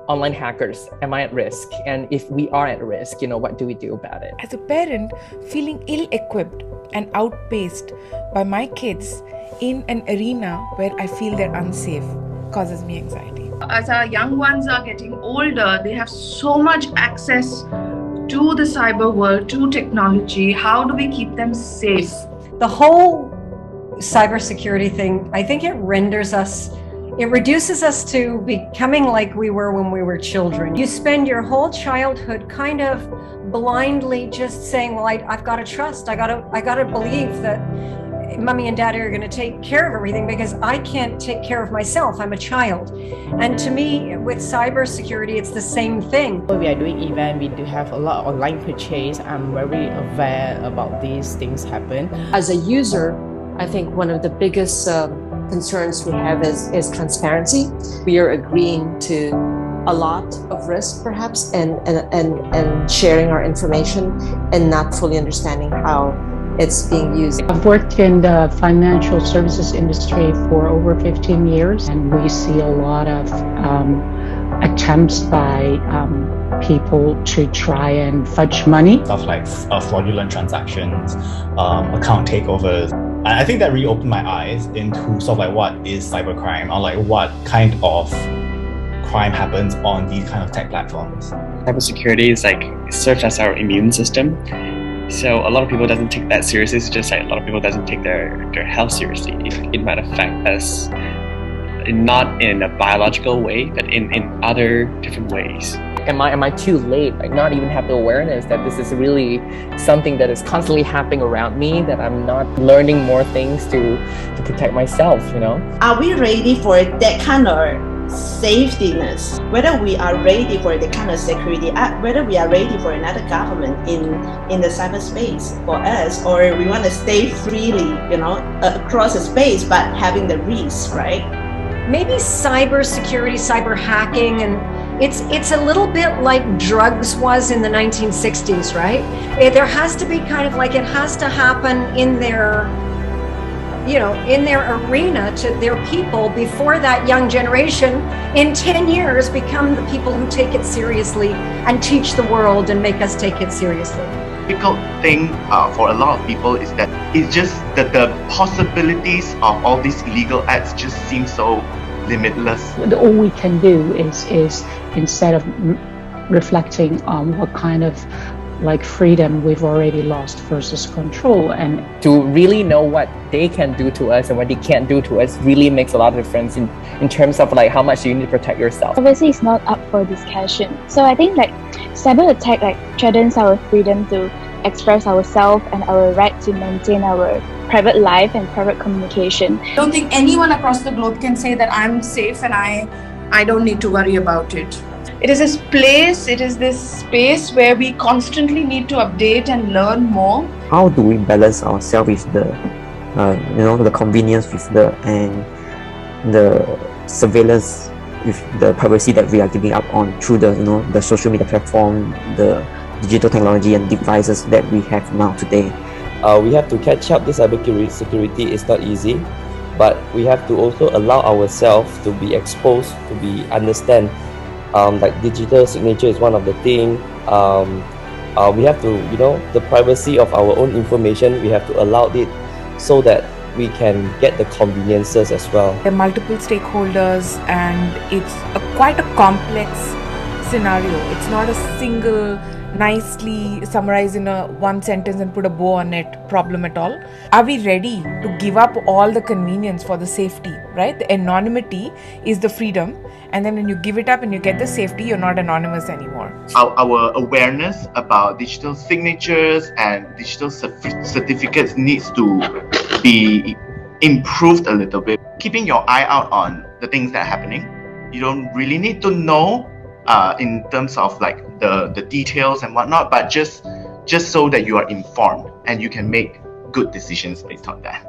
online hackers? Am I at risk? And if we are at risk, what do we do about it? As a parent, feeling ill-equipped and outpaced by my kids in an arena where I feel they're unsafe causes me anxiety. As our young ones are getting older, they have so much access to the cyber world, to technology. How do we keep them safe? The whole cybersecurity thing, I think it reduces us to becoming like we were when we were children. You spend your whole childhood kind of blindly just saying, well, I've got to trust, I got to believe that mommy and daddy are going to take care of everything because I can't take care of myself. I'm a child. And to me, with cybersecurity, it's the same thing. When we are doing event, we do have a lot of online purchase. I'm very aware about these things happen. As a user, I think one of the biggest concerns we have is transparency. We are agreeing to a lot of risk, perhaps, and sharing our information and not fully understanding how it's being used. I've worked in the financial services industry for over 15 years, and we see a lot of attempts by people to try and fudge money. Stuff like fraudulent transactions, account takeovers. And I think that really opened my eyes into sort of like what is cybercrime, or like what kind of crime happens on these kind of tech platforms. Cybersecurity is like serves as our immune system. So a lot of people doesn't take that seriously. It's just like a lot of people doesn't take their health seriously. It might affect us not in a biological way, but in other different ways. Am I too late? Like not even have the awareness that this is really something that is constantly happening around me, that I'm not learning more things to protect myself, Are we ready for that kind of safetyness? Whether we are ready for the kind of security, whether we are ready for another government in the cyberspace for us, or we want to stay freely, across the space, but having the risk, right? Maybe cybersecurity, cyber hacking, and it's a little bit like drugs was in the 1960s, right? There has to be kind of like, it has to happen in their arena to their people before that young generation in 10 years become the people who take it seriously and teach the world and make us take it seriously. The difficult thing for a lot of people is that it's just that the possibilities of all these illegal acts just seem so limitless. All we can do is instead of reflecting on what kind of freedom we've already lost versus control, and to really know what they can do to us and what they can't do to us really makes a lot of difference in terms of how much you need to protect yourself. Obviously, it's not up for discussion. So I think cyber attack threatens our freedom to express ourselves and our right to maintain our private life and private communication. I don't think anyone across the globe can say that I'm safe and I don't need to worry about it. It is this space where we constantly need to update and learn more. How do we balance ourselves with the convenience with the surveillance with the privacy that we are giving up on through the social media platform, the digital technology and devices that we have now today? We have to catch up. This cybersecurity is not easy, but we have to also allow ourselves to be exposed, to understand. Digital signature is one of the things. We have to, the privacy of our own information, we have to allow it so that we can get the conveniences as well. There are multiple stakeholders, and it's quite a complex scenario. It's not a single nicely summarized in one sentence and put a bow on it problem at all. Are we ready to give up all the convenience for the safety, right? The anonymity is the freedom, and then when you give it up and you get the safety, you're not anonymous anymore. Our awareness about digital signatures and digital certificates needs to be improved a little bit. Keeping your eye out on the things that are happening. You don't really need to know in terms of the details and whatnot, but just so that you are informed and you can make good decisions based on that.